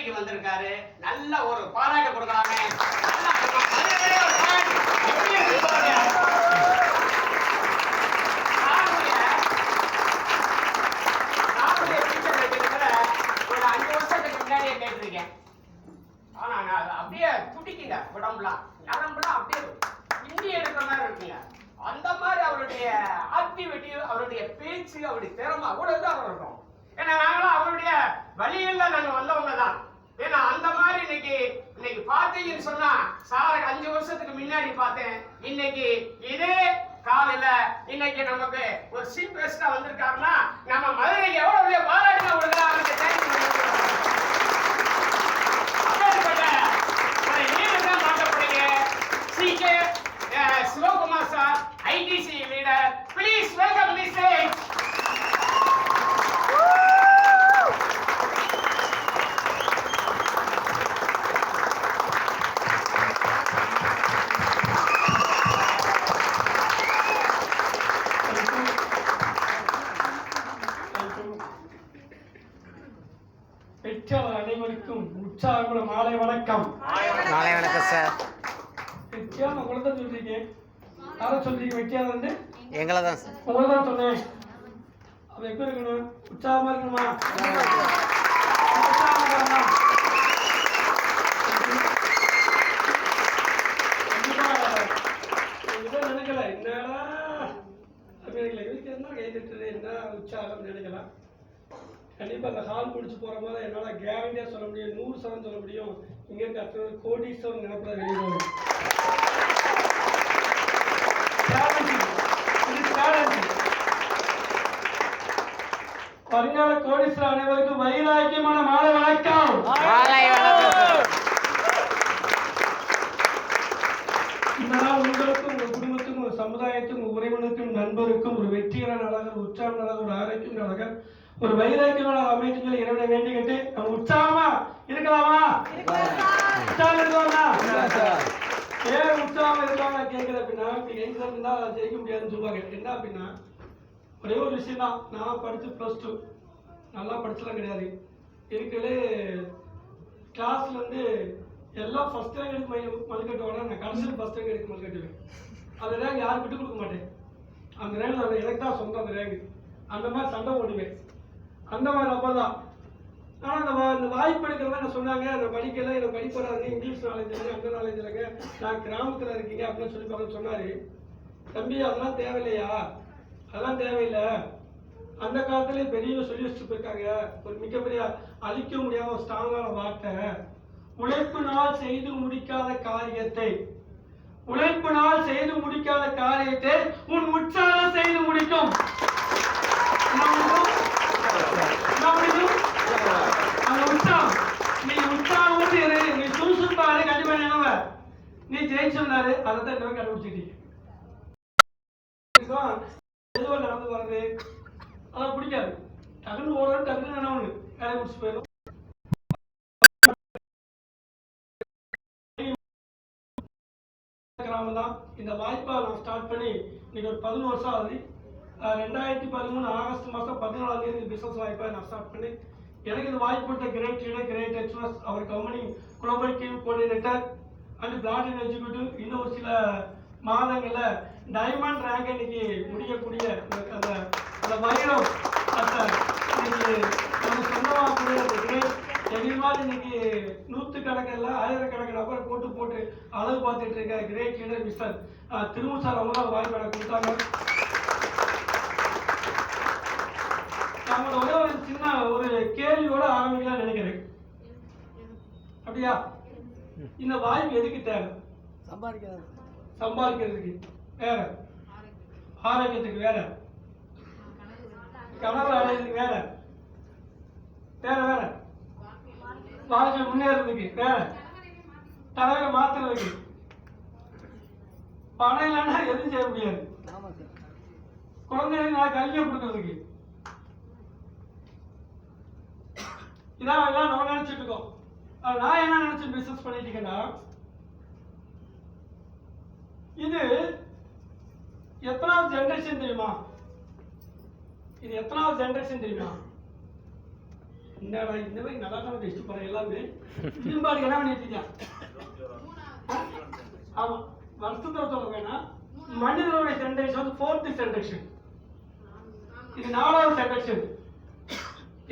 மேடைக்கு வந்திருக்காரு. நல்ல ஒரு பாராட்டு கொடுக்கலாமே. ஒரு 5 வருஷத்துக்கு முன்னாடியே கேட்டிருக்கேன். ஆனா அப்படியே துடிக்குங்க உடம்புலாம், நரம்புலாம் அப்படியே இந்தி எடுக்கிற மாதிரி இருக்குங்க. அந்த மாதிரி அவருடைய ஆக்டிவிட்டி, அவருடைய பேச்சு, அவருடைய திறமை அவ்வளவுதான் அவர் இருக்கும். ஏன்னா நாங்களும் அவருடைய வழியில நாங்க வந்தவங்க தான். ஏன்னா அந்த மாதிரி இன்னைக்கு பார்த்தீங்கன்னு சொன்னா சார் 5 வருஷத்துக்கு முன்னாடி பார்த்தேன். இன்னைக்கு இதே காலையில இன்னைக்கு நமக்கு ஒரு சீஃப் கெஸ்டா வந்திருக்காருன்னா நம்ம மதுரைக்கு எவ்வளவு பாராட்டுங்க கொடுக்கலாம். Sivakumar sir, ITC leader, please welcome this stage. பெற்றோர் அனைவருக்கும் உற்சாகமான மாலை வணக்கம். மாலை வணக்கம் சார். வெற்றியார் உங்களை தான் சொல்றீங்க. யாரை சொல்றீங்க வெற்றியார் வந்து? எங்களை தான் சார். உங்களை தான் சொன்னேன். அப்ப எப்படி இருக்கணும்? உற்சாகமா இருக்கணுமா? நினைக்கல என்னடா அப்படி இதுக்கு என்ன கை தட்டுறது, என்ன உற்சாகம் நினைக்கலாம். கண்டிப்பா அந்த ஹால் முடிச்சு போற போது என்னால கேரண்டியா சொல்ல முடியும், 100% சொல்ல முடியும். இங்க இருக்க கோடீஸ்வரன் நினைப்பத வெளியே வரும். வருங்கால கோடீஸ்வரர் அனைவருக்கும் வைராக்கியமான மாலை வணக்கம். இந்த நாள் உங்களுக்கும், உங்க குடும்பத்துக்கும், ஒரு சமுதாயத்துக்கும், ஒரு உறவினருக்கும், நண்பருக்கும் ஒரு வெற்றியான நாளாக, ஒரு உற்சாக நாளாக, ஒரு ஆரோக்கியம் நாளாக, ஒரு வைராக்கியமான அமைப்புகளை இறைவனை வேண்டிக்கிட்டு நம்ம உற்சாகமா இருக்கலாமா? உற்சாகம் இருக்கலாமா? ஏன் உற்சாகம் இருக்காம கேட்குறது அப்படின்னா, எங்க இருந்தா ஜெயிக்க முடியாதுன்னு சொல்லுவாங்க. என்ன அப்படின்னா, ஒரே ஒரு விஷயம் தான். நான் படிச்சு +2 நல்லா படிச்சலாம் கிடையாது. இருக்கிறது கிளாஸ்ல வந்து எல்லாம் ஃபர்ஸ்ட் ரேங்க் எடுக்க மல்கட்டுவானா, நான் கடைசியில் ஃபர்ஸ்ட் ரேங்க் எடுக்க மல்கட்டுவேன். அந்த ரேங்க் யாரும் விட்டு கொடுக்க மாட்டேன். அந்த ரேங்க் எனக்கு தான் சொந்தம். அந்த ரேங்க் அந்த மாதிரி சண்டை ஓடுவேன். அந்த மாதிரி நம்பர் தான். ஆனால் இந்த வாய்ப்பு எடுக்கிறதா நான் சொன்னாங்க, நான் படிக்கல, எனக்கு படிப்பு வராது, இங்கிலீஷ் நாலேஜ் இல்லைங்க, அந்த நாலேஜ் இல்லைங்க, நான் கிராமத்தில் இருக்கீங்க அப்படின்னு சொல்லி பார்க்க சொன்னார். தம்பி அதெல்லாம் தேவையில்லையா? அதெல்லாம் தேவையில்லை. அந்த காலத்திலே பெரிய சொல்லி வச்சுட்டு போயிருக்காங்க. ஒரு மிகப்பெரிய அழிக்க முடியாத ஒரு ஸ்ட்ராங்கான வார்த்தை, உழைப்பினால் செய்து முடிக்காத காரியத்தை, உழைப்பினால் செய்து முடிக்காத காரியத்தை உன் உற்சாகம் செய்து முடிக்கும். அந்த உற்சாகம் நீ உற்சாகம் நீ சுறுசுறுப்பாரு கண்டிப்பா நினைவ நீ ஜெயிச்சுனாரு. அதை தான் என்ன கண்டுபிடிச்சிட்டீங்க. எதுவும் நடந்து வர்றது அதான் பிடிக்காது. டக்குன்னு ஓடுறது, டக்குன்னு நினைவு வேலை முடிச்சு போயிடும். தான் இந்த வாய்ப்பை நான் ஸ்டார்ட் பண்ணி இன்னைக்கு ஒரு 11 வருஷம் ஆகுது. 2013 ஆகஸ்ட் மாதம் 14ஆம் தேதி பிசினஸ் வாய்ப்பை நான் ஸ்டார்ட் பண்ணி எனக்கு இந்த வாய்ப்பு கொடுத்த கிரேட் லீடர், கிரேட் எக்ஸ்பிரஸ், அவர் company global team coordinator and brand executive, இன்னும் ஒரு சில மாதங்கள்ல டைமண்ட் ரேங்க் இன்னைக்கு முடியக்கூடிய அந்த வைரம் இன்னைக்கு நம்ம சொந்தமாகக்கூடிய அந்த கிரேட் எதிர்மாதிரி இன்னைக்கு 100கணக்கில் 1000கணக்கான நபரை போட்டு அளவு பார்த்துட்டு இருக்க கிரேட் லீடர் மிஸ்டர் திருமூர் சார் அவங்க தான் வாய்ப்பு எனக்கு கொடுத்தாங்க. நம்மளோட ஒரு சின்ன ஒரு கேள்வியோட ஆரம்பிக்கலாம் நினைக்கிறேன். அப்படியா? இந்த வாய்ப்பு எதுக்கு தேவை? சம்பாதிக்கிறதுக்கு வேற, ஆரோக்கியத்துக்கு வேற, கனவு அடையிறதுக்கு வேற, வேற வேற வாழ்க்கை முன்னேறதுக்கு வேற, தலைவரை மாத்துறதுக்கு. பணம் இல்லைன்னா எதுவும் செய்ய முடியாது. குழந்தைகளுக்கு நான் கல்வியை கொடுக்கறதுக்கு. இதான் எல்லாம் நம்ம நினைச்சிட்டு இருக்கோம். நான் என்ன நினைச்சு பிசினஸ் பண்ணிட்டு இருக்கேன்னா, இது எத்தனாவது ஜெனரேஷன் தெரியுமா? இது எத்தனாவது ஜெனரேஷன் தெரியுமா? என்னடா இந்த மாதிரி நல்லா தான் டெஸ்ட் போறேன் எல்லாமே திரும்பாடி என்ன பண்ணிட்டு ஆமா வருஷத்துல சொல்ல வேணாம். மனிதனுடைய சென்டென்ஸ் வந்து 4th சென்டென்ஷன், இது 4வது சென்டென்ஷன்.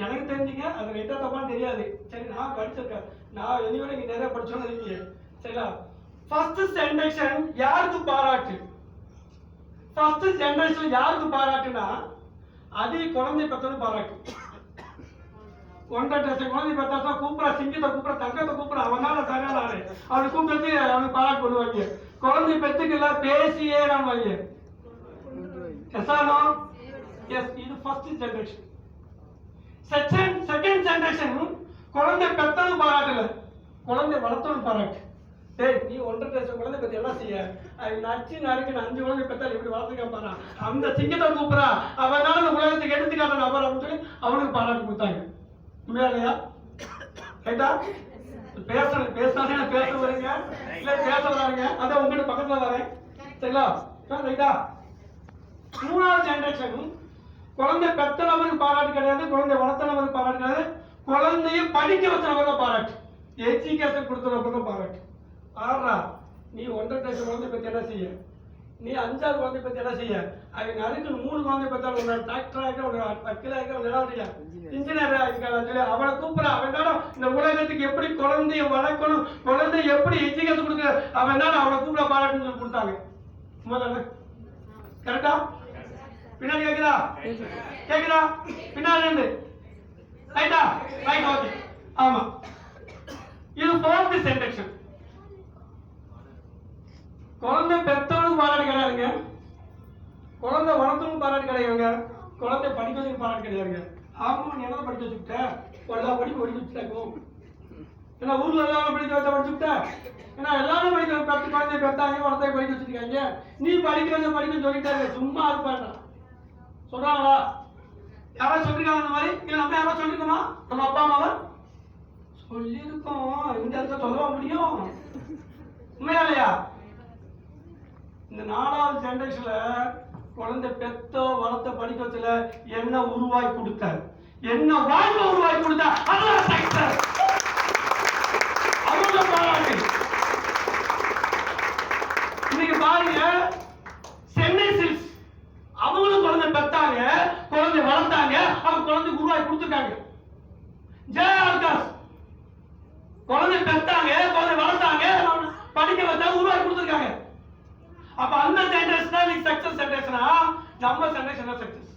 எனக்கு தெரிஞ்சுங்க அது ரைட்டா தப்பான்னு தெரியாது. சரி நான் படிச்சிருக்கேன், நான் வெளியோட நீங்க நிறைய படிச்சோன்னு இருக்கீங்க சரிங்களா. ஃபர்ஸ்ட் சென்டென்ஷன் யாருக்கு பாராட்டு? ஃபர்ஸ்ட் சென்டென்ஷன் யாருக்கு பாராட்டுனா அது குழந்தை பெற்றோடு பாராட்டு. 1.5 குழந்தை பெற்றா கூப்பிட, சிங்கத்தை கூப்பிட, தங்கத்தை கூப்பிட, அவனால சரியான ஆளு அவனை கூப்பிட்டு அவனுக்கு பாராட்டு பண்ணுவாங்க. குழந்தை பெற்றுக்கல பேசியே நான் வாங்க எஸ்ஆனோ எஸ். இது ஃபர்ஸ்ட் ஜெனரேஷன். செகண்ட் ஜெனரேஷன் குழந்தை பெற்றோடு பாராட்டல, குழந்தை வளர்த்தோடு பாராட்டு. டேய் நீ 1.5 குழந்தை பத்தி எல்லாம் செய்ய நச்சு நறுக்கு 5 குழந்தை பெற்றால் எப்படி வளர்த்துக்க பாரு, அந்த சிங்கத்தை கூப்பிடா அவனால இந்த உலகத்துக்கு எடுத்துக்காட்ட நபர் அப்படின்னு சொல்லி அவனுக்கு பாராட்டு கொடுத்தாங்க. உண்மையா இல்லையா? ரைட்டா? பேசணும் பேசினாலே பேச வரீங்க இல்ல பேச வராங்க, அதான் உங்ககிட்ட பக்கத்துல வரேன் சரிங்களா. ரைட்டா? 3வது ஜெனரேஷன் குழந்தை பெற்ற நபருக்கு பாராட்டு கிடையாது, குழந்தை வளர்த்த நபருக்கு பாராட்டு கிடையாது, குழந்தைய படிக்க வச்ச நபருக்கு பாராட்டு, எஜுகேஷன் கொடுத்த நபருக்கு பாராட்டு. ஆறா நீ 1.5 குழந்தை பத்தி என்ன செய்ய, நீ 5வது குழந்தை பத்தி என்ன செய்ய, அவங்க அதுக்கு 3 குழந்தை பத்தாலும் ஒரு டாக்டர் ஆக, ஒரு வக்கீல் ஆக, ஒரு நிலவரியா இன்ஜினியர் ஆகிருக்கான்னு சொல்லி அவனை கூப்பிட, அவன் தானே இந்த உலகத்துக்கு எப்படி குழந்தைய வளர்க்கணும், குழந்தை எப்படி எஜுகேஷன் கொடுக்க, அவன் தானே அவனை கூப்பிட பாராட்டுன்னு சொல்லி கொடுத்தாங்க. முதல்ல கரெக்டா? பின்னாடி கேக்குதா? கேக்குதா? பின்னாடி இருந்து ரைட்டா? Right okay. ஆமா இது 4th சென்டென்ஷன். குழந்தை பெற்றவனுக்கு பாராட்டு கிடையாதுங்க, குழந்தை வளர்த்தவனுக்கு பாராட்டு கிடையாதுங்க, குழந்தை படிக்கிறதுக்கு பாராட்டு கிடையாதுங்க. ஆமா நீ என்ன படிக்க வச்சுக்கிட்ட, எல்லா படிப்பு படிக்க வச்சுட்டாக்கும், ஏன்னா ஊர்ல எல்லாரும் படிக்க வச்சா படிச்சுக்கிட்ட, ஏன்னா எல்லாரும் படிக்க பெற்று குழந்தைய பெற்றாங்க, குழந்தைய படிக்க வச்சிருக்காங்க, நீ படிக்க வச்ச படிக்க சொல்லிட்டாங்க. சும்மா இருப்பாண்டா சொல்றாங்களா? யாராவது சொல்லிருக்காங்க அந்த மாதிரி? இல்ல நம்ம யாராவது சொல்லிருக்கோமா? நம்ம அப்பா அம்மாவை சொல்லியிருக்கோம், இந்த இடத்துல சொல்ல முடியும். உண்மையா இல்லையா? இந்த 4வது ஜெனரேஷன்ல குழந்தை பெத்தோ வளர்த்த படிக்க வச்சல என்ன உருவாக்கி கொடுத்த, என்ன வாழ்க்கை உருவாக்கி கொடுத்த, அதான் சக்சஸ். அவங்க பாராட்டு. இன்னைக்கு பாருங்க சென்னை சில்க்ஸ் அவங்களும் குழந்தை பெத்தாங்க, குழந்தை வளர்த்தாங்க, அவங்க குழந்தை உருவாக்கி கொடுத்துருக்காங்க. ஜெயஆர்காஸ் குழந்தை பெத்தாங்க, குழந்தை வளர்த்தாங்க, படிக்க வச்சாங்க, உருவாக்கி கொடுத்துருக்காங்க. அப்ப அந்த ஜெனரேஷன் தான் நீ சக்சஸ் ஜெனரேஷனா, நம்ம ஜெனரேஷன் தான் சக்சஸ்.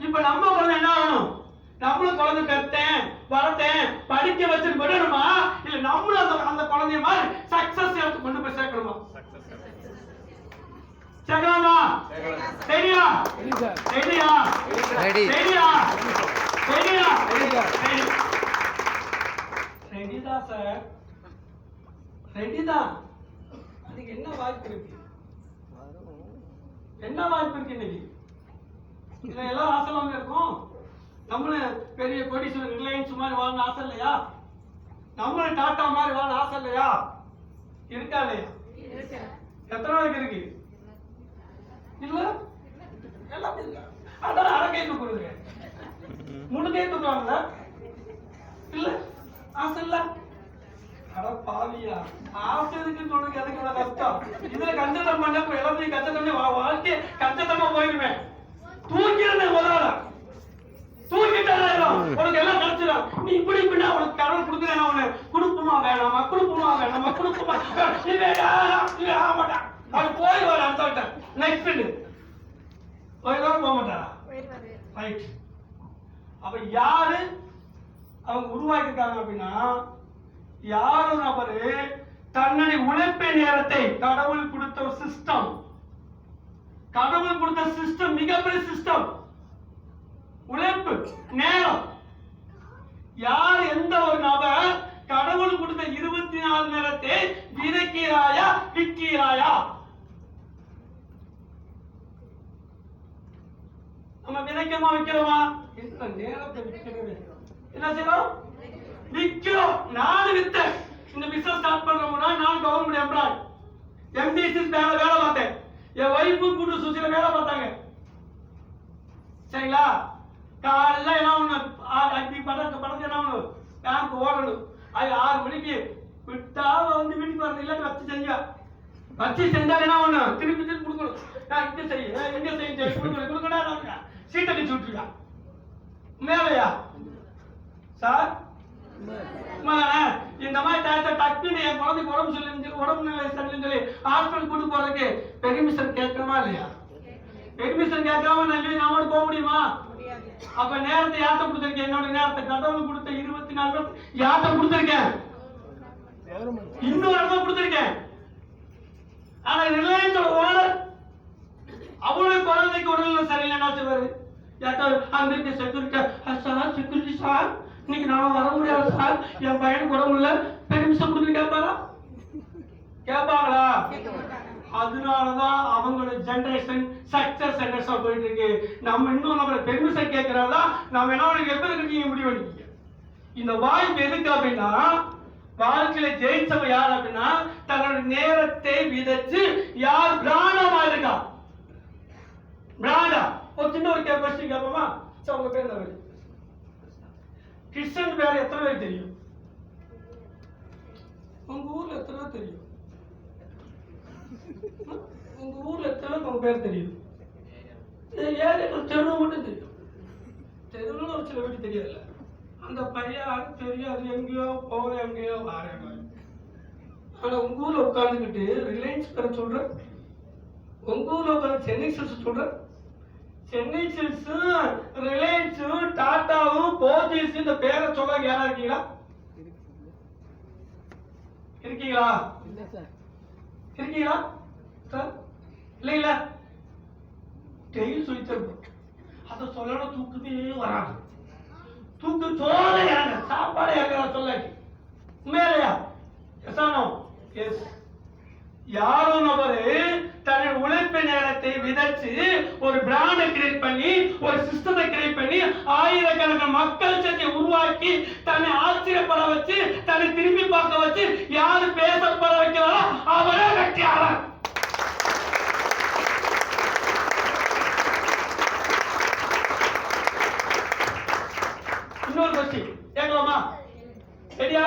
இப்ப நம்ம குழந்தை என்ன ஆகணும், நம்மளும் குழந்தை பெத்தேன் வளர்த்தேன் படிக்க வச்சு விடணுமா, இல்ல நம்மளும் அந்த குழந்தைய மாதிரி சக்சஸ் எடுத்து கொண்டு போய் சேர்க்கணுமா? சேர்க்கலாமா? சரியா? சரியா? சரியா? சரியா? ரெடிதா சார்? ரெடிதா? அதுக்கு என்ன வாய்ப்பு இருக்கு, என்ன வாய்ப்பு இருக்கு இன்னைக்கு? இதுல எல்லாம் ஆசைலாம இருக்கும். நம்மளும் பெரிய கோடீஸ்வரர் ரிலையன்ஸ் மாதிரி வாழணும் ஆசை இல்லையா? நம்மளும் டாடா மாதிரி வாழணும் ஆசை இல்லையா? இருக்கா இல்லையா? எத்தனை நாளைக்கு இருக்கு? இல்ல எல்லாம் அதான் அரை கை தூக்குறது, முழு கை தூக்குவாங்கல்ல? இல்ல ஆசை இல்ல? அட பாவியா, ஆசை இருக்குன்னு சொல்றதுக்கு எதுக்கு இவ்வளவு கஷ்டம்? இதுல கஞ்சத்தம் பண்ண எல்லாத்தையும் கஞ்சத்தம் வாழ்க்கை கஞ்சத்தமா போயிருவேன். தூக்கிடுறேன் முதல்ல, தூக்கிட்டாலும் உனக்கு எல்லாம் கிடைச்சிடும். நீ இப்படி இப்படின்னா உனக்கு கடவுள் கொடுக்குறேன், உனக்கு கொடுப்புமா வேணாமா, கொடுப்புமா வேணாமா, கொடுப்புமா மாட்டான். அது போய் வர அடுத்த நெக்ஸ்ட் போய்தான் போக மாட்டாரா? ரைட். அப்ப யாரு அவங்க உருவாக்கிருக்காங்க அப்படின்னா, யாரு நபரு தன்னுடைய உழைப்பு நேரத்தை கடவுள் கொடுத்த ஒரு சிஸ்டம், கடவுள் கொடுத்த சிஸ்டம் மிகப்பெரிய சிஸ்டம். உழைப்பு நேரம், யார் எந்த ஒரு நபர் கடவுள் கொடுத்த 24 நேரத்தை விதைக்கிறாயா விற்கிறாயா? நம்ம விதைக்கமா விற்கிறோமா? இந்த நேரத்தை விற்கிறது என்ன செய்யணும்? விற்கிறோம். நான் வித்தேன், இந்த பிசினஸ் ஸ்டார்ட் பண்றோம்னா நான் கவர்மெண்ட் எம்ப்ளாய், எம்டிசி வேலை பார்த்தேன், என் வைஃபு கூட்டு சூழ்ச்சியில வேலை பார்த்தாங்க சரிங்களா. காலைல என்ன ஒண்ணு அப்படி படத்து என்ன ஒண்ணு பேங்க் ஓடணும். அது 6 மணிக்கு விட்டா வந்து வீட்டுக்கு வரணும். இல்லாட்டி வச்சு செஞ்சா என்ன ஒண்ணு திருப்பி கொடுக்கணும். நான் இங்க செய்ய எங்க செய்ய கொடுக்கணும். சீட்டை அடிச்சு விட்டுருக்கா மேலையா சார். இந்த மாதிரி டக்குன்னு என் குழந்தைக்கு உடம்பு நிலை சரியில்லைன்னு சொல்லி ஹாஸ்பிட்டல் கூட்டு போறதுக்கு பெர்மிஷன் கேட்கணுமா இல்லையா? பெர்மிஷன் கேட்காம நான் போக முடியுமா? அப்ப நேரத்தை யார்கிட்ட கொடுத்திருக்கேன்? என்னோட நேரத்தை கடவுள் கொடுத்த 24 வருஷம் யார்கிட்ட கொடுத்திருக்கேன்? இன்னொரு இடத்துல கொடுத்திருக்கேன். ஆனா ரிலையன்ஸோட ஓனர் அவளுடைய குழந்தைக்கு உடல்நிலை சரியில்லைன்னா சொல்லுவாரு, அங்க செக்யூரிட்டி சார் இன்னைக்கு நான் வர முடியாது சார், என் பையனுக்கு உடம்பு இல்ல, பெர்மிஷன் கொடுத்து கேட்பாங்களா? அதனாலதான் அவங்களோட ஜெனரேஷன் சக்சஸ் ஜெனரேஷன் போயிட்டு இருக்கு. நம்ம இன்னும் நம்ம பெர்மிஷன் கேட்கறதா நம்ம என்ன எப்படி நீங்க முடிவு பண்ணிக்க. இந்த வாய்ப்பு எதுக்கு அப்படின்னா, வாழ்க்கையில ஜெயிச்சவங்க யார் அப்படின்னா தன்னோட நேரத்தை விதைச்சு யார் பிராண்டமா இருக்கா. பிராண்டா ஒரு சின்ன ஒரு கொஸ்டின் கேட்போமா? உங்க பேர் என்ன? கிருஷ்ணன் பேர் எத்தனை பேர் தெரியும்? உங்க ஊர்ல எத்தனை பேர் தெரியும்? உங்க ஊர்ல எத்தனை உங்க பேர் தெரியும்? ஏரியா தெருவு மட்டும் தெரியும். தெருவுன்னு ஒரு சில வீட்டு தெரியல. அந்த பையன் தெரியாது, எங்கேயோ போக எங்கேயோ வார. ஆனா உங்க ஊர்ல உட்கார்ந்துக்கிட்டு ரிலையன்ஸ் பேர சொல்ற, உங்க ஊர்ல உட்கார்ந்து சென்னை சில்ஸ் சொல்ற. சென்னை சில்ஸ், ரிலையன்ஸ், டாடாவும், போத்தீஸ் இந்த பேரை சொல்ல யாரா இருக்கீங்களா? இருக்கீங்களா? இருக்கீங்களா சார்? இல்ல டெய்லி சொல்லி தருவோம். அதை சொல்லணும் தூக்கமே வராது. தூக்கு சோழ இறங்க சாப்பாடு இறங்குற சொல்ல உண்மையிலையா? எசானோ எஸ். யாரோ நபரு தன்னுடைய உழைப்பு நேரத்தை விதைச்சு ஒரு பிராண்டை கிரியேட் பண்ணி ஒரு சிஸ்டத்தை கிரியேட் பண்ணி ஆயிரக்கணக்கான மக்கள் சக்தியை உருவாக்கி தன்னை ஆச்சரியப்பட வச்சு தன்னை திரும்பி பார்க்க வச்சு யாரு பேசப்பட வைக்கிறாரோ அவரே வெற்றியாளர். இன்னொரு கொஸ்டின் கேட்கலாமா? ரெடியா?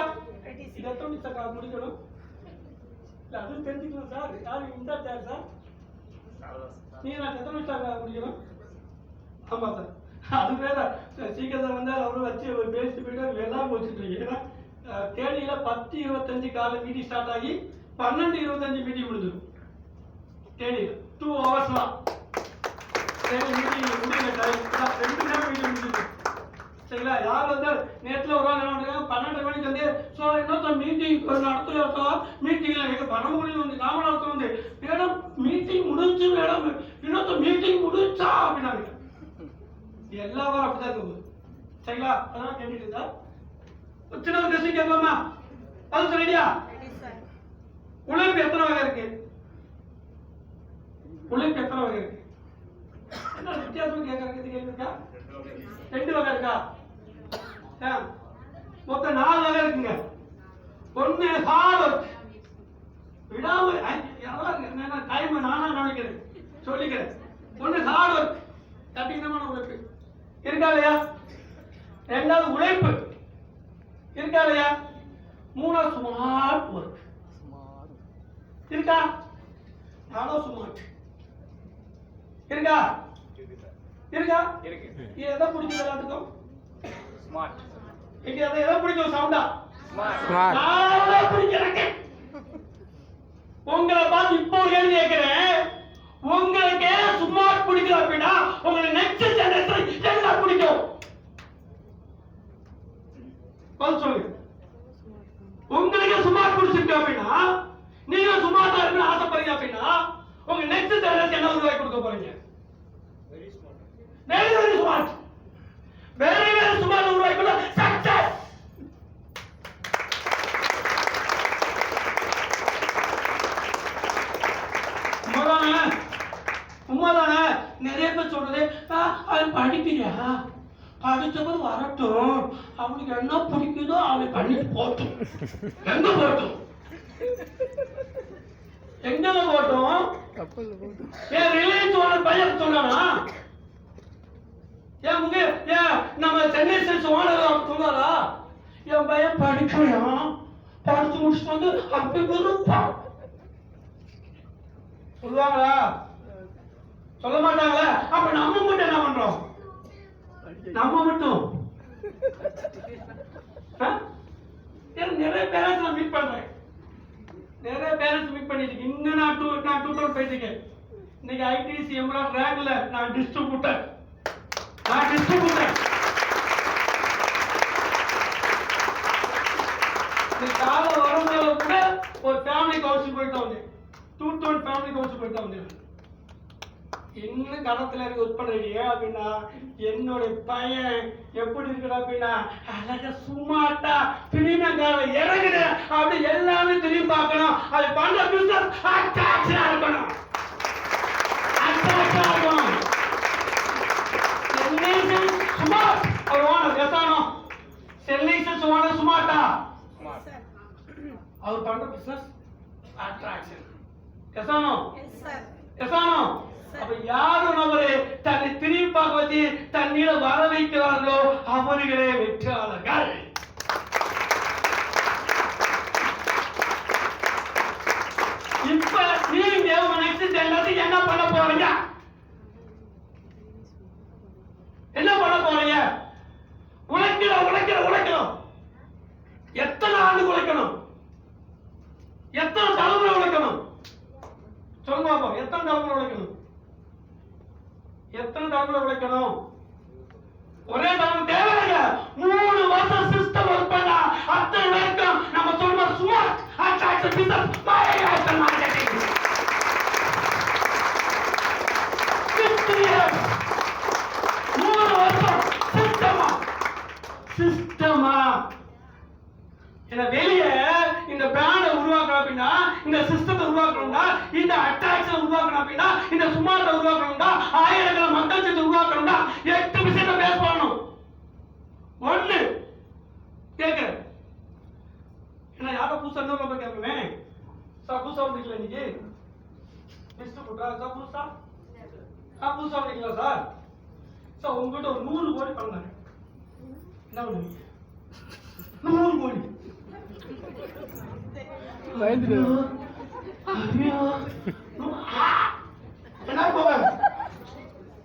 இது எத்தனை நிமிஷம் முடிக்கணும்? அது தெரிஞ்சுக்கணும் சார். யாரு இன்சார்ஜ் யார் சார்? நீங்க நான் எத்தனை நிமிஷம் முடிக்கணும்? ஆமா சார். அது வேற சீக்கிரம் வந்தா அவரும் வச்சு பேசி போயிட்டு எல்லாம் போச்சுட்டு இருக்கு. ஏன்னா தேனியில 10:25 காலை மீட்டிங் ஸ்டார்ட் ஆகி 12:25 மீட்டிங் முடிஞ்சிடும். தேனியில 2 hours தான் மீட்டிங் முடியல. 2 நேரம் மீட்டிங் முடிஞ்சிடும். சரிங்களா? யார் வந்து நேரத்தில் ஒரு நாள் என்ன 12 மணிக்கு வந்து இன்னொருத்தர் மீட்டிங் நடத்துகிறோம். மீட்டிங்ல எங்க 12 மணி வந்து காமராஜர் வந்து மேடம் மீட்டிங் முடிஞ்சு மேடம் இன்னொருத்தர் மீட்டிங் முடிச்சா அப்படின்னாங்க. எல்லா வாரம் அப்படிதான் இருக்குது. சரிங்களா? அதான் கேட்டுட்டு சார் சின்ன ஒரு கொஸ்டின் கேட்கலாமா? அது சரியா? உழைப்பு எத்தனை வகை இருக்கு? உழைப்பு எத்தனை வகை இருக்கு? என்ன வித்தியாசம் கேட்கறது கேள்வி இருக்கா? 2 வகை இருக்கா? மொத்தம் 4 வகை இருக்குங்க. ஒண்ணு ஹார்ட் ஒர்க், விடாம டைம் நானா நினைக்கிறேன் சொல்லிக்கிறேன். ஒண்ணு ஹார்ட் ஒர்க், கடினமான உழைப்பு இருக்கா இல்லையா? 2வது உழைப்பு இருக்கா இல்லையா? 3வது ஸ்மார்ட் ஒர்க் இருக்கா? 4வது ஸ்மார்ட் இருக்கா? இருக்கா? இருக்கு. எதை பிடிக்கும் எல்லாத்துக்கும்? ஸ்மார்ட். இங்க எதை பிடிக்கும்? சவுண்டா? ஸ்மார்ட். நான் பிடிக்கிறேன். உங்களை பார்த்து இப்போ கேள்வி கேட்கிறேன். உங்களுக்கு ஸ்மார்ட் பிடிக்கும் அப்படின்னா உங்களுக்கு நெக்ஸ்ட் ஜெனரேஷன் என்ன பிடிக்கும்? பதில் சொல்லுங்க. உங்களுக்கு ஸ்மார்ட் பிடிச்சிருக்கு அப்படின்னா நீங்க ஸ்மார்ட்டா இருக்கணும்னு ஆசைப்படுறீங்க அப்படின்னா உங்க நெக்ஸ்ட் ஜெனரேஷன் என்ன உருவாக்கி கொடுக்க போறீங்க? Very very smart. Very very smart உருவாக்கினா success. உண்மைதானே? நிறைய பேர் சொல்றது அது படிக்கிறியா, படிச்சவன் வரட்டும், அவனுக்கு என்ன பிடிக்குதோ அவன் பண்ணிட்டு போட்டும். எங்க போட்டும்? எங்க போட்டும்? ஏன் ரிலையன்ஸ் பையன் சொன்னா ஏன் முங்க ஏன் நம்ம சென்னை சில்க்ஸ் ஓனர் சொல்லுவாரா? என் பையன் படிக்கலாம், படிச்சு முடிச்சுட்டு வந்து அப்படி விருப்பம் சொல்லுவாங்களா? சொல்ல மாட்டாங்களா? அப்ப நம்ம மட்டும் என்ன பண்றோம்? நம்ம மட்டும் நிறைய பேரண்ட்ஸ் நான் மீட் பண்றேன், நிறைய பேரண்ட்ஸ் மீட் பண்ணிட்டு இன்னும் நான் டூட்டர் போயிட்டு இருக்கேன். இன்னைக்கு ஐடிசி எம்ப்ளாய் ரேங்க்ல நான் டிஸ்ட்ரிபியூட்டர். இந்த காலம் வரும்போது கூட ஒரு ஃபேமிலி கவுன்சில் போயிட்டு வந்தேன், 2000 ஃபேமிலி கவுன்சில் போயிட்டு வந்தேன். இன்னும் கடத்துல இருக்கு ஒர்க் பண்றீங்க அப்படின்னா என்னுடைய பையன் எப்படி இருக்கிறா அப்படின்னா அழகா சும்மாட்டா பிரிமக்கார இறங்குது அப்படி எல்லாமே திரும்பி பார்க்கணும். அது பண்ற பிசினஸ் அட்ராக்ஷனா இருக்கணும். சுமார் அவர் ஓனர் எசானோ செல்லிசஸ் ஓனர் சுமார்ட்டா அவர் பண்ற பிசினஸ் அட்ராக்ஷன் எசானோ எசானோ. அப்ப யாரு நபரை தன்னை திரும்பி பார்க்க வச்சு தண்ணீரை வர வைக்கிறார்களோ அவர்களே வெற்றியாளர்கள். இப்ப நீங்க நெக்ஸ்ட் எல்லாத்தையும் என்ன பண்ண போறீங்க? என்ன பண்ண போறீங்க? உழைக்கணும். எத்தனை ஆண்டு உழைக்கணும்? எத்தனை தலைமுறை உழைக்கணும்? சொல்லுங்க பாப்போம். எத்தனை தலைமுறை உழைக்கணும்? ஒரே தலைமுறை தேவையில்லைங்க. 3 வருஷம் சிஸ்டம் ஒர்க் பண்ணா அத்தனை வரைக்கும் நம்ம சொல்ற smart attraction business marketing 50 years 3 வருஷம் சிஸ்டமா ஏன்னா வெளியே இந்த பிராண்டை உருவாக்கணும் அப்படின்னா, இந்த சிஸ்டத்தை உருவாக்கணும்னா, இந்த அட்ராக்ஷன் உருவாக்கணும் அப்படின்னா, இந்த சுமார்ட்டை உருவாக்கணும்னா, ஆயிரக்கணக்கான மக்கள் சேர்த்து உருவாக்கணும்னா 8 விஷயத்தை பேஸ் பண்ணணும். ஒண்ணு கேட்கிறேன், ஏன்னா யாரோ புதுசா இன்னொரு நம்பர் கேட்பேன் சார், புதுசா வந்தீங்களா இன்னைக்கு டிஸ்ட்ரிபியூட்டரா சார்? புதுசா வந்தீங்களா சார்? சார் உங்ககிட்ட ஒரு 100 கோடி பண்ணாங்க, என்ன பண்ணுவீங்க? 100 கோடி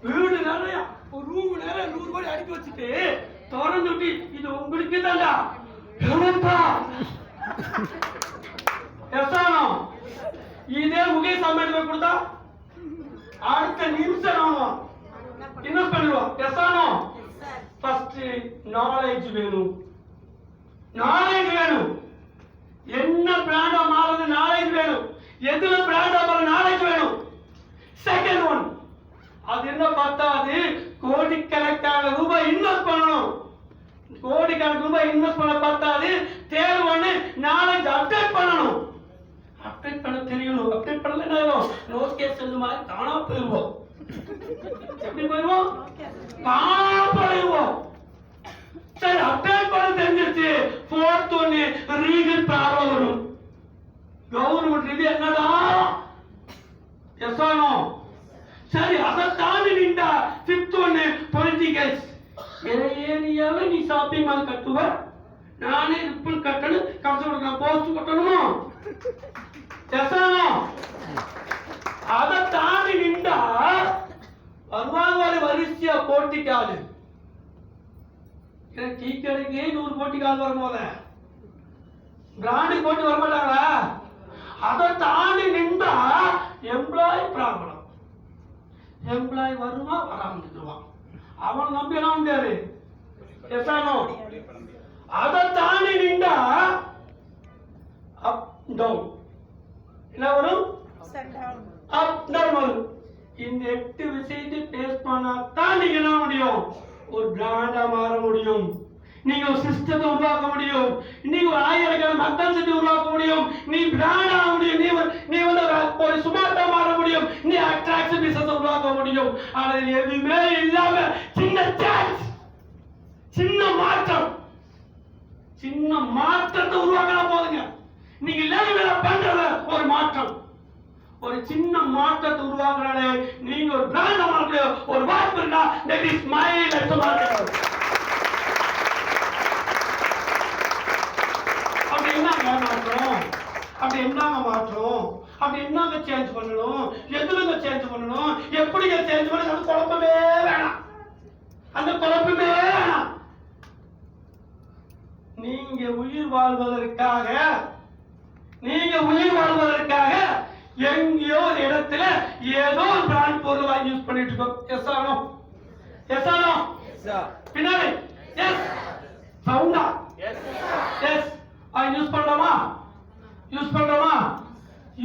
வீடு நிறைய ஒரு ரூம் நிறைய 100 கோடி அடிக்க வச்சுட்டு திறந்து விட்டு இது உங்களுக்கு தாண்டா இதே முகேஷ் அம்பானி கொடுத்தா அடுத்த நிமிஷம் நாம இன்வெஸ்ட் பண்ணிடுவோம். எஸ்ஆனோ ஃபர்ஸ்ட் நாலேஜ் வேணும். என்ன பிராண்டா மாறுது நாலேஜ் வேணும். எதுல பிராண்டா மாற நாலேஜ் வேணும். செகண்ட் ஒன், அது என்ன பத்தாது, கோடிக்கணக்கான ரூபாய் இன்வெஸ்ட் பண்ணணும். கோடிக்கணக்கான ரூபாய் இன்வெஸ்ட் பண்ண பத்தாது, தேர்வு ஒண்ணு நாலேஜ் அப்டேட் பண்ணணும். அப்டேட் பண்ண தெரியணும். அப்டேட் பண்ணல என்ன ஆகும்? நோட் கேஸ் இந்த மாதிரி காணா போயிடுவோம். எப்படி போயிடுவோம்? காணா போயிடுவோம். சரி, அப்டேட் பண்ண தெரிஞ்சிருச்சு. ஃபோர்த் ஒன்னு லீகல் ப்ராப்ளம் வரும். கவர்மெண்ட் இது என்னடா எஸ்ஆனோ. சரி, அதை தாண்டி நின்றா ஃபிஃப்த் ஒன்னு பொலிட்டிகல்ஸ். ஏரியால நீ ஷாப்பிங் மால் கட்டுவ, நானே ரிப்பன் கட்டணும், கம்சோட நான் போஸ்ட் கட்டணுமா எஸ்ஆனோ. அதை தாண்டி நின்றா வருவாங்க வரிசையா போட்டிக்காது. டீ கடைக்கு 100 போட்டிக்கால் வரும் போல பிராண்டுக்கு போட்டி வர மாட்டாங்களா? அதை தாண்டி நின்றா எம்ப்ளாய் ப்ராப்ளம். எம்ப்ளாய் வருவா வராம நின்றுவான். அவன் நம்பி என்ன முடியாது எஸ்ஆனோ. அதை தாண்டி நின்றா அப் டவுன். என்ன வரும்? அப் டவுன் வரும். இந்த 8 விஷயத்தை பேஸ் பண்ணா தான் நீங்க என்ன முடியும்? ஒரு பிராண்டா மாற முடியும். நீங்க ஒரு சிஸ்டத்தை உருவாக்க முடியும். நீங்க ஒரு ஆயிரக்கணக்கான மக்கள் சேர்த்து உருவாக்க முடியும். நீ பிராண்ட் ஆக முடியும். நீ வந்து ஒரு சுமார்ட்டா மாற முடியும். நீ அட்ராக்ஷன் பிசினஸ் உருவாக்க முடியும். ஆனா எதுவுமே இல்லாம சின்ன சான்ஸ், சின்ன மாற்றத்தை உருவாக்கினா போதுங்க. நீங்க லேவில பண்றத ஒரு மாற்றம். ஒரு சின்ன மாற்றத்தை உருவாக்குறானே, நீங்க ஒரு பிராண்ட் மார்க்கெட் ஒரு வாய்ப்பு இருந்தா that is my market. அப்படி என்னங்க மாற்றம், அப்படி என்னங்க மாற்றம், அப்படி என்னங்க சேஞ்ச் பண்ணணும், எதுலங்க சேஞ்ச் பண்ணணும், எப்படிங்க சேஞ்ச் பண்ணணும், அது குழப்பமே வேணாம், அந்த குழப்பமே வேணாம். நீங்க உயிர் வாழ்வதற்காக எங்கேயோ ஒரு இடத்துல ஏதோ ஒரு பிராண்ட் பொருள் வாங்கி யூஸ் பண்ணிட்டு இருக்கோம். எஸ் ஆனோ, எஸ் ஆனோ, பின்னாடி எஸ் சவுண்டா, எஸ் யூஸ் பண்றோமா, யூஸ் பண்றோமா,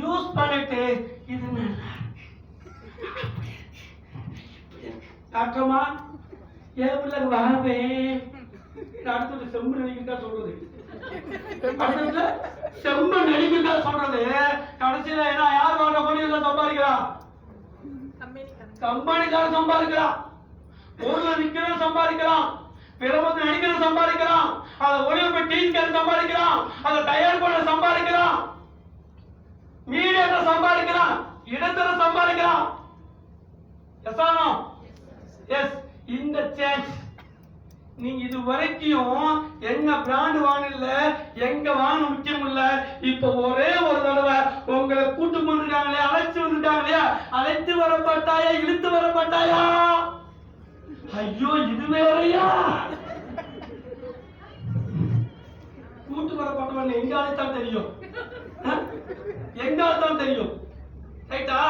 யூஸ் பண்ணிட்டு இது காட்டுறோமா, ஏன் பிள்ளை வாழவே அடுத்தது செம்பு நடிக்கிறதா சொல்றது, அடுத்தது செம்பு நடிக்கிறதா சொல்றது, கடைசியில என்ன யார் வாங்க கோடியில சம்பாதிக்கிறான், கம்பெனிக்காரன் சம்பாதிக்கிறான், ஊர்ல விற்கிற சம்பாதிக்கிறான், பிறமத்து நடிக்கிற சம்பாதிக்கிறான், அதை ஒளிவு டீச்சர் சம்பாதிக்கிறான், அதை தயார் பண்ண சம்பாதிக்கிறான், மீடியத்தை சம்பாதிக்கிறான், இடத்துல சம்பாதிக்கிறான். எஸ் ஆனோ, எஸ். இந்த சேஞ்ச் நீங்க இது வரைக்கும் என்ன பிராண்ட் வாங்கல, எங்க வாங்க முக்கியம் இல்ல, இப்ப ஒரே ஒரு தடவை உங்களை கூட்டு வந்துட்டாங்களே, அழைச்சு வந்துட்டாங்களே, அழைத்து வரப்பட்டாயா, இழுத்து வரப்பட்டாயா, ஐயோ இது வேறையா, கூட்டு வரப்பட்டவன் எங்கால்தான் தெரியும், எங்கால்தான் தெரியும், ரைட்டா?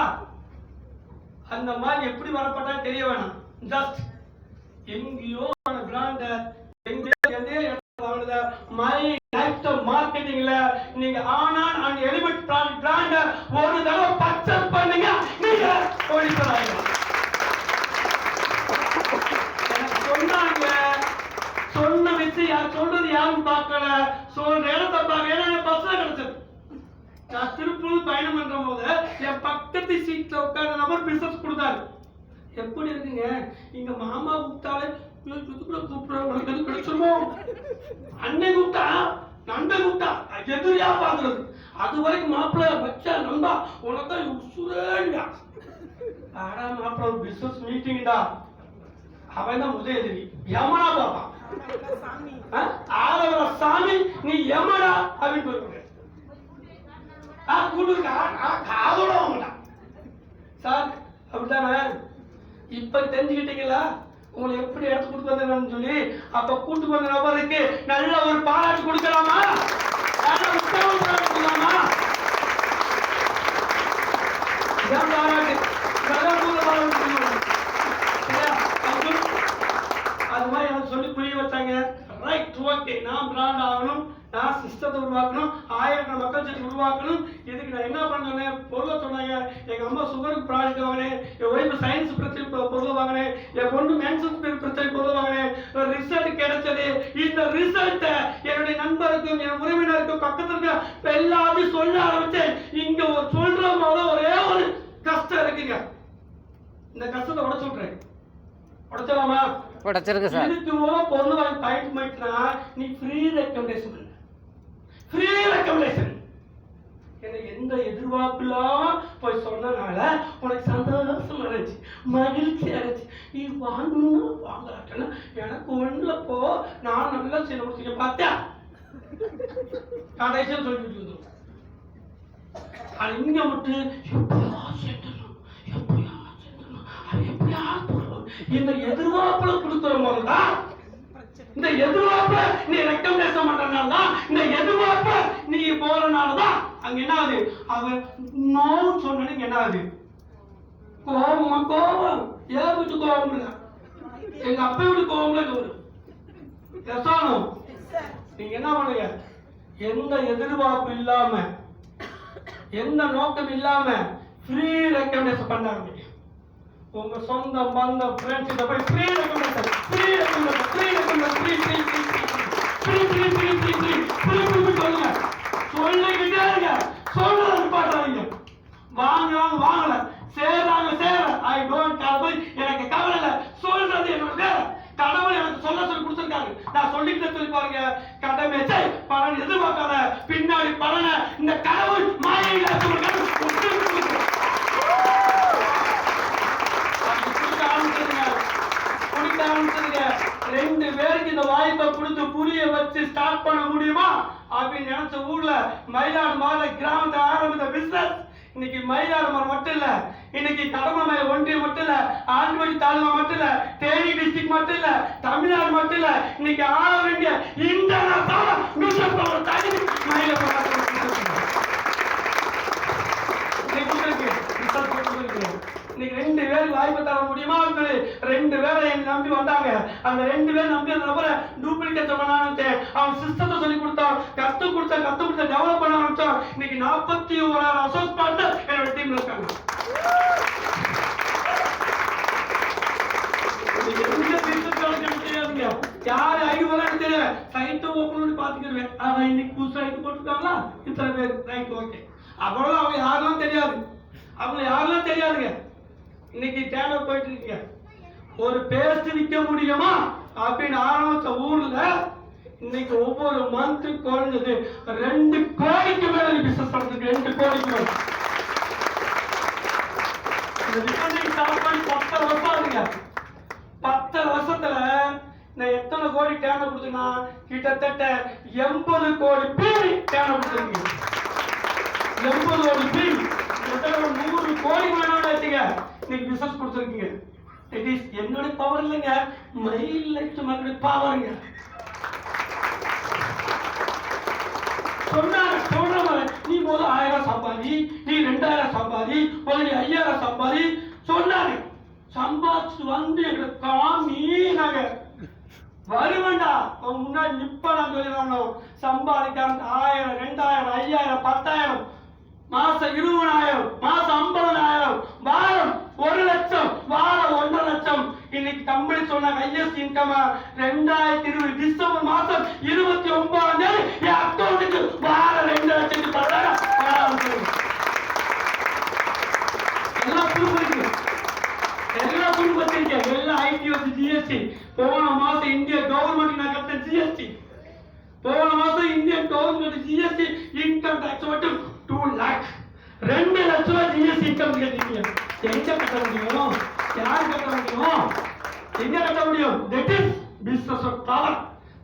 அந்த மாதிரி எப்படி வரப்பட்டா தெரிய வேணாம், ஜஸ்ட் எங்கேயோ பிராண்ட் மை லைஃப் மார்க்கெட்டிங்ல நீங்க ஆனான் அண்ட் எலிமெண்ட் பிராண்ட் ஒரு தடவை பர்ச்சேஸ் பண்ணுங்க, நீங்க ஓடிக்கலாம். எனக்கு சொன்னாங்க, சொன்ன விஷயம் சொல்றது யாரும் பார்க்கல, சொல்ற இடத்தை பார்க்க, ஏன்னா பஸ்ல கிடைச்சது. நான் திருப்பூர் பயணம் பண்ற போது என் பக்கத்து சீட்ல உட்கார்ந்த நபர் பிசினஸ் கொடுத்தாரு. எப்படி இருக்குங்க, இங்க மாமா கூப்பிட்டாலே கிடைச்சிருமோ, அண்ணன் கூப்பிட்டா நண்பன் கூப்பிட்டா எதிரியா பாக்குறது, அது வரைக்கும் மாப்பிள்ள வச்சா நம்பா உனக்கு உசுரேண்டா. ஆனா மாப்பிள்ள ஒரு பிசினஸ் மீட்டிங்டா, அவன் தான் முதல் எதிரி, யமனா பாப்பா, ஆளவர சாமி நீ யமடா அப்படின்னு போயிருக்க, கூட்டு காதோட வாங்கலாம் சார், அப்படித்தானே? இப்ப தெரிஞ்சுக்கிட்டீங்களா உங்களை எப்படி எடுத்து கொடுத்து வந்தேன்னு சொல்லி? அப்ப கூட்டு வந்த நபருக்கு நல்ல ஒரு பாராட்டு கொடுக்கலாமா, நல்ல உத்தரவு கொடுக்கலாமா? இதான் பாராட்டு, நல்ல பாராட்டு. அது மாதிரி எனக்கு சொல்லி புரிய வச்சாங்க. ரைட், ஓகே, நான் பிராண்ட் ஆகணும், நான் சிஸ்டத்தை உருவாக்கணும், ஆயிரம் மக்கள் சேர்த்து உருவாக்கணும். இதுக்கு நான் என்ன பண்ணேன், பொருளை சொன்னாங்க. எங்க அம்மா சுகருக்கு ப்ராடக்ட் வாங்கினேன், என் ஒய்ஃபு சயின்ஸ் பிரச்சனை பொருள் வாங்கினேன், என் பொண்ணு மேன்சஸ் பிரச்சனை பொருள் வாங்கினேன், ரிசல்ட் கிடைச்சது. இந்த ரிசல்ட்டை என்னுடைய நண்பருக்கும் என் உறவினருக்கும் பக்கத்துல இருக்க எல்லாத்தையும் சொல்ல ஆரம்பிச்சேன். இங்க ஒரு சொல்ற போது ஒரே ஒரு கஷ்டம் இருக்குங்க, இந்த கஷ்டத்தை உடச்சு விட்டுறேன். உடச்சலாமா? உடச்சிருக்கு சார். இதுக்கு பொருள் வாங்கி பயன்படுத்தினா நீ ஃப்ரீ ரெக்கமெண்டேஷன் பண்ண, ஃப்ரீ ரெக்கமெண்டேஷன். எந்த எதிர்பார்ப்பு இல்லாம போய் சொன்னனால உனக்கு சந்தோஷம் இருந்துச்சு, மகிழ்ச்சி இருந்துச்சு. நீ வாங்கணும்னா வாங்கலாட்டேன்னா எனக்கு ஒண்ணுல போ, நான் நல்லா செய்ய முடிச்சு பார்த்தா கடைசியில் சொல்லிட்டு வந்துடும். அது இங்க விட்டு எப்படியா சேர்த்துடணும், எப்படியா சேர்த்துடணும், அது எப்படியா போடணும், இந்த எதிர்பார்ப்புல கொடுக்குற போதுதான், இந்த எதிர்பார்ப்புல நீ ரெக்கமெண்டேஷன் பண்றதுனாலதான், இந்த எதிர்பார்ப்ப நீ போறதுனாலதான் அங்க என்ன ஆகுது, அவன் நோன்னு சொன்ன என்ன ஆகுது, கோபமா கோபம். ஏன் வீட்டு கோபம் இல்ல, எங்க அப்பா வீட்டு கோபம்ல வரும். எசானம் நீங்க என்ன பண்ணுங்க, எந்த எதிர்பார்ப்பு இல்லாம, எந்த நோக்கம் இல்லாம ஃப்ரீ ரெக்கமெண்டேஷன் பண்ண ஆரம்பிங்க. உங்க சொந்த பந்த ஃப்ரெண்ட்ஸ் இத போய் free recommendation, free recommendation, free recommendation, free free free free free free free free free free free சொல்லுங்க, சொல்லிக்கிட்டே இருங்க, சொல்றது பாட்டாதீங்க. வாங்குறாங்க வாங்கல, சேராங்க சேர, ஐ டோன்ட் கேர், எனக்கு கவலை இல்லை, சொல்றது என்னோட வேலை. கடவுள் எனக்கு சொல்ல சொல்லி கொடுத்திருக்காரு, நான் சொல்லிக்கிட்டே சொல்லி பாருங்க. கடமை செய், பலன் எதிர்பார்க்காத, பின்னாடி பலனை இந்த கடவுள் மாயையில வச்சு ஸ்டார்ட் பண்ண முடியுமா அப்படின்னு நினைச்ச ஊர்ல மயிலாடு மாவட்ட கிராமத்தை ஆரம்பித்த பிசினஸ் இன்னைக்கு மயிலாடு மட்டும் இல்ல, இன்னைக்கு கடமமலை ஒன்றியம் மட்டும் இல்ல, ஆண்டிபட்டி தாலுகா மட்டும் இல்ல, தேனி டிஸ்ட்ரிக்ட் மட்டும் இல்ல, தமிழ்நாடு மட்டும் இல்ல, இன்னைக்கு all India international business power தாண்டி மயிலாடு இன்னைக்கு 2 பேருக்கு வாய்ப்பு தர முடியுமா? 2 பேரை நம்பி வந்தாங்க. அந்த 2 பேர் நம்பி அந்த நபரை டூப்ளிகேட் பண்ணான்னு அவன் சிஸ்டத்தை சொல்லி கொடுத்தான், கத்து கொடுத்த டெவலப் பண்ண ஆரம்பிச்சான். இன்னைக்கு 41,000 அசோசியேட் பார்ட்னர் என்னோட டீம்ல இருக்காங்க. யாரு ஐடியா தெரியல, சைட் ஓபன் பண்ணி பாத்துக்கிடுவேன். அவன் இன்னைக்கு புதுசா ஐடி போட்டுருக்காங்களா இத்தனை பேர், ரைட், ஓகே. அவ்வளவு அவங்க யாரும் தெரியாது, அவங்க யாரும் தெரியாதுங்க. இன்னைக்கு தேவை போயிட்டு இருக்கீங்க. ஒரு பேஸ்ட் விற்க முடியுமா அப்படின்னு ஆரம்பிச்ச ஊர்ல இன்னைக்கு ஒவ்வொரு மந்த் குறைஞ்சது 2 கோடிக்கு மேல பிசினஸ் நடந்துருக்கு. 2 கோடிக்கு மேல. இந்த பிசினஸ் ஸ்டார்ட் பண்ணி 10 வருஷம் ஆகுதுங்க. 10 வருஷத்துல நான் எத்தனை கோடி டேர்ன் கொடுத்தேன்னா கிட்டத்தட்ட 80 கோடி பேர் டேர்ன் கொடுத்துருக்கீங்க. 80 கோடி பேர் 100 கோடி மேலோட வச்சுங்க இன்னைக்கு பிசினஸ் கொடுத்துருக்கீங்க. இட் இஸ் என்னோட பவர் இல்லைங்க, மயிலாடு மக்களுடைய பவருங்க. சொல்ற மாதிரி நீ முதல்ல 1000 சம்பாதி, நீ 2000 சம்பாதி, முதல்ல 5000 சம்பாதி சொன்னாங்க. சம்பாதிச்சு வந்து எங்களை காமி நாங்க வருவேண்டா அவன் முன்னாடி நிப்பலாம் சொல்லிடணும். சம்பாதிக்காம 1000, 2000, 5000, 10,000, மாசம் 20,000, மாசம் 50,000, வாரம் 1 லட்சம், வாரம் 1.5 லட்சம். இன்னைக்கு கம்பெனி சொன்ன ஹையஸ்ட் இன்கம் 2020 டிசம்பர் மாசம் 29ஆம் தேதி என் அக்கௌண்ட்டுக்கு வாரம் 2 லட்சத்துக்கு எல்லாம் ப்ரூஃப் இருக்கு, எல்லாம் ப்ரூஃப் வச்சிருக்கேன். எல்லாம் ஐடி வந்து ஜிஎஸ்டி. போன மாசம் இந்திய கவர்மெண்ட் நான் கட்ட ஜிஎஸ்டி, போன மாசம் Indian government GST income tax மட்டும் 2 lakh, 2 லட்சம் ரூபாய் ஜிஎஸ்டி இன்கம் கேட்டீங்க. எங்க கட்ட முடியும்? யார் கட்ட முடியும்? எங்க கட்ட முடியும்? That is business power,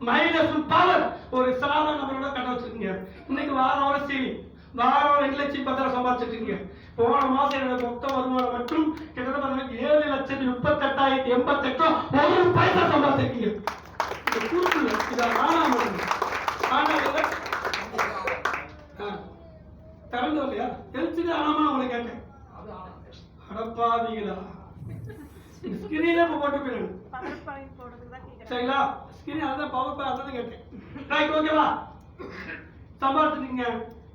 minus power. ஒரு சாதாரண நபரோட கட்ட வச்சிருக்கீங்க. இன்னைக்கு வாரம் சேவிங், வாரம் 2,10,000 சம்பாதிச்சிருக்கீங்க. போன மாசம் என்னோட மொத்த வருமானம் மட்டும் கிட்டத்தட்ட 7,38,088 1 பைசா சம்பாதிச்சிருக்கீங்க. இது கூட்டுல இதை ஆனாம கரண்ட் வரலையா? தெரிச்சுட்டு ஆனாம உங்களை கேட்டேன். அடப்பாவீங்களா, ஸ்கிரீன்ல போட்டு போயிடணும் சரிங்களா? ஸ்கிரீன் அதான் பவர் அதான் கேட்டேன். ரைட், ஓகேவா? சம்பாதிச்சிருக்கீங்க.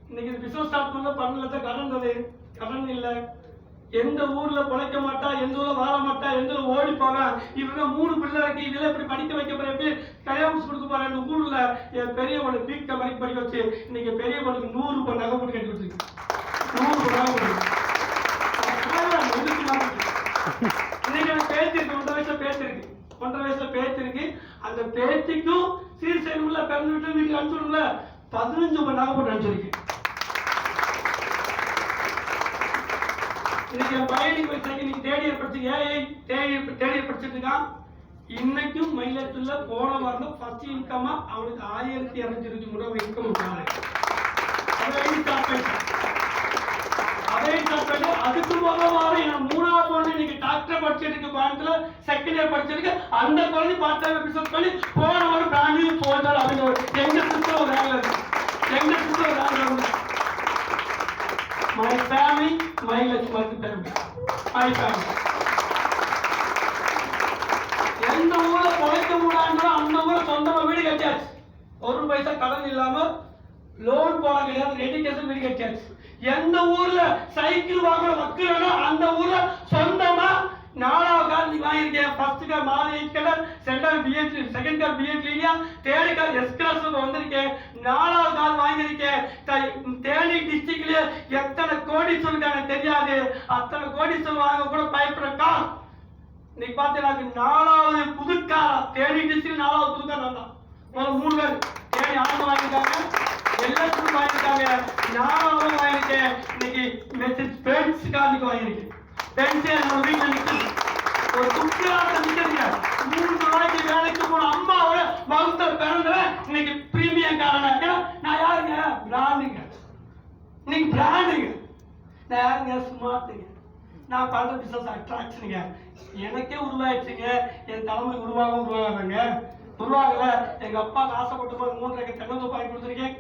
இன்னைக்கு பிசினஸ் ஸ்டார்ட் பண்ண 12 லட்சம் கடன் இருந்தது, கடன் இல்லை. எந்த ஊர்ல பிழைக்க மாட்டா, எந்த ஊர்ல வாழ மாட்டா, எந்த ஊர்ல ஓடி போவேன். இவங்க 3 பிள்ளை இருக்கு, இதுல எப்படி படிக்க வைக்க போறேன், எப்படி கல்யாணம் கொடுக்க போறேன். இந்த ஊர்ல என் பெரிய பொண்ணு பீக்க வரைக்கும் படிக்க வச்சு இன்னைக்கு பெரிய பொண்ணுக்கு 100 ரூபாய் நகை போட்டு கட்டி கொடுத்துருக்கு. 100 ரூபாய் நகை போட்டு இன்னைக்கு எனக்கு பேச்சு இருக்கு, 1.5 வயசுல பேச்சு இருக்கு, 1.5 வயசுல பேச்சு இருக்கு. அந்த பேச்சுக்கும் சீர் செய்யணும்ல, பிறந்து விட்டு வீட்டுக்கு அனுப்பிச்சுடும்ல, 15 ரூபாய் நகை போட்டு அனுப்பிச்சிருக்கு. இன்னைக்கு என் பையனுக்கு வச்சு இன்னைக்கு தேடியர் படிச்சு ஏஐ தேடியர் படிச்சுட்டு இருக்கான். இன்னைக்கும் மயிலாடுதுறையில போன வாரம் ஃபர்ஸ்ட் இன்கமா அவனுக்கு 1,223 ரூபாய் இன்கம் இருக்காங்க. அதுக்கு முதல் வாரம் என் 3ஆவது பொண்ணு இன்னைக்கு டாக்டர் படிச்சுட்டு இருக்கு, பாடத்துல செகண்ட் இயர் படிச்சிருக்கு. அந்த குழந்தை பார்ட் பிசினஸ் பண்ணி போன வாரம் பிராண்ட் நியூ போட்டால் அப்படின்னு எங்க சிஸ்டர் ஒரு வேலை இருக்கு, எங்க சிஸ்டர் ஒரு வேலை இருக்கு. My family, my family, my family. எந்த ஊர்ல பொழைக்க முடியாதோ அந்த ஊர்ல சொந்தமா வீடு கட்டியாச்சு. 1 பைசா கடன் இல்லாம லோன் போட கிடையாது, எஜுகேஷன் வீடு கட்டியாச்சு. எந்த ஊர்ல சைக்கிள் வாங்குற மக்கள் அந்த ஊர்ல சொந்தமா 4வது கார் நீ வாங்கியிருக்கேன். ஃபர்ஸ்ட் கார் மாலை colour, second car Fiat Linea, third car S class வந்திருக்கேன். 4வது கார் வாங்கியிருக்கேன். தேனி டிஸ்ட்ரிக்ட்ல எத்தனை கோடீஸ்வரர் எனக்கு தெரியாது, அத்தனை கோடீஸ்வரர் வாங்க கூட பயப்படுற கார் இன்னைக்கு பார்த்தீங்கன்னா 4வது புது கார். தேனி டிஸ்ட்ரிக்ட் 4வது புது கார் நான் தான். 3 பேர் தேனி ஆனந்தம் வாங்கிட்டாங்க, எல்லாத்துக்கும் வாங்கிட்டாங்க. 4வது வாங்கியிருக்கேன். இன்னைக்கு மெசேஜ் பென்ஸ் கார் வாங்கியிருக்கேன். பென்ஸே நம்ம வீட்டில் நிற்குது. ஒரு துக்கிராட்ட நிற்கிறீங்க. 3 நாளைக்கு வேலைக்கு போன அம்மாவோட வகுத்த பிறந்தவன் இன்னைக்கு இன்னைக்கு பிராண்டுங்க. நான் யாருங்க? ஸ்மார்ட்டுங்க. நான் பண்ற பிசினஸ் அட்ராக்ஷனுங்க. எனக்கே உருவாயிடுச்சுங்க. என் தலைமை உருவாகாதங்க. உருவாகல. எங்க அப்பா ஆசைப்பட்டு போய் 3 ஏக்கர் தென்னந்தோப்பு வாங்கி கொடுத்துருக்கேன்.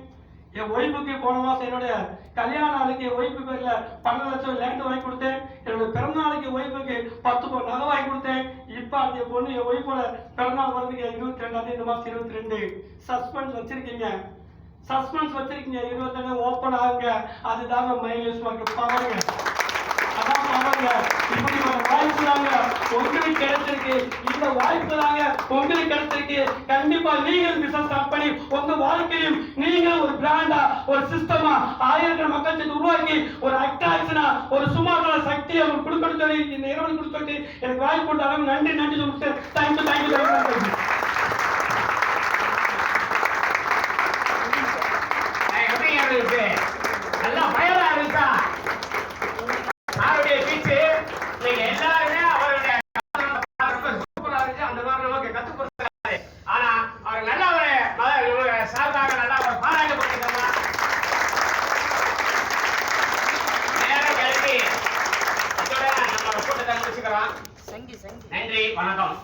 என் ஒய்ஃபுக்கு போன மாசம் என்னுடைய கல்யாண நாளுக்கு என் ஒய்ஃபு பேர்ல 12 லட்சம் லேண்ட் வாங்கி கொடுத்தேன். என்னோட பிறந்த நாளைக்கு ஒய்ஃபுக்கு 10 பவுன் நகை வாங்கி கொடுத்தேன். இப்ப அந்த பொண்ணு என் ஒய்ஃபோட பிறந்தநாள் வரதுக்கு 22ஆம் இந்த மாசம் 22 சஸ்பென்ஸ் வச்சிருக்கீங்க. சஸ்பென்ஸ் வச்சிருக்கீங்க. 22 ஓப்பன் ஆகுங்க. அதுதாங்க மைலேஜ் மார்க்கெட் பவருங்க. அதான் பவருங்க. இப்படி ஒரு வாய்ப்பு தாங்க உங்களுக்கு கிடைச்சிருக்கு. இந்த வாய்ப்பு தாங்க உங்களுக்கு கிடைச்சிருக்கு. கண்டிப்பா நீங்கள் பிசினஸ் ஸ்டார்ட் பண்ணி உங்க வாழ்க்கையும் நீங்க ஒரு பிராண்டா, ஒரு சிஸ்டமா, ஆயிரக்கணக்கான மக்கள் சேர்த்து உருவாக்கி ஒரு அட்ராக்ஷனா, ஒரு சுமாரான சக்தியை உங்களுக்கு கொடுக்கணும் சொல்லி இந்த இரவு கொடுத்து எனக்கு வாய்ப்பு கொடுத்தாலும் நன்றி சொல்லிட்டு தேங்க்யூ. நல்லா பயலா இருக்கா அவருடைய பேச்சு. நீங்க எல்லாருமே அவருடைய சூப்பரா இருக்கு. அந்த மாதிரி நமக்கு கத்துக் கொடுத்தாரு. ஆனா அவர் நல்ல ஒரு சார்பாக நல்லா ஒரு பாராட்டப்பட்டிருக்கா. நேரம் கல்வி இதோட நம்ம கூட்டத்தை முடிச்சுக்கிறோம். நன்றி, வணக்கம்.